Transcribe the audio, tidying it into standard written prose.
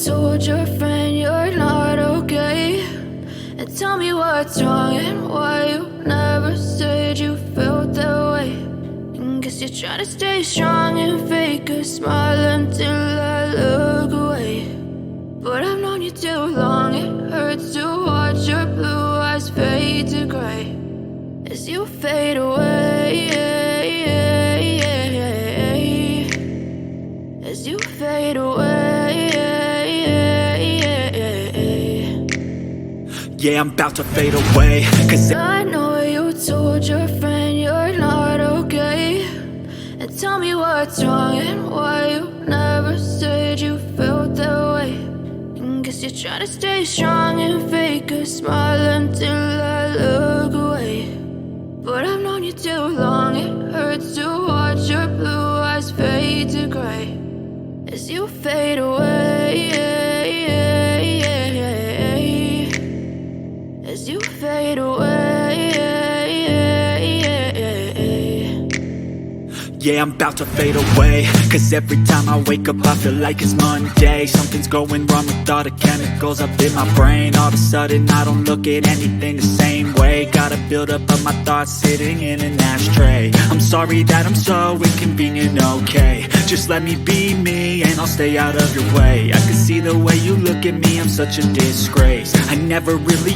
told your friend you're not okay? And tell me what's wrong and why you never said you felt that way. And guess you're trying to stay strong and fake a smile until I look away. But I've known you too long, it hurts to watch your blue eyes fade to gray as you fade away, as you fade away. Yeah, I'm about to fade away, cause I know you told your friend you're not okay. And tell me what's wrong and why you never said you felt that way. And guess you're trying to stay strong and fake a smile until I look away. But I've known you too long, it hurts to watch your blue eyes fade to gray as you fade away, as you fade away. yeah, I'm about to fade away, cause every time I wake up I feel like it's Monday. Something's going wrong with all the chemicals up in my brain. All of a sudden I don't look at anything the same way. Got a buildup of my thoughts sitting in an ashtray. I'm sorry that I'm so inconvenient, okay? Just let me be me and I'll stay out of your way. I can see the way you look at me, I'm such a disgrace. I never really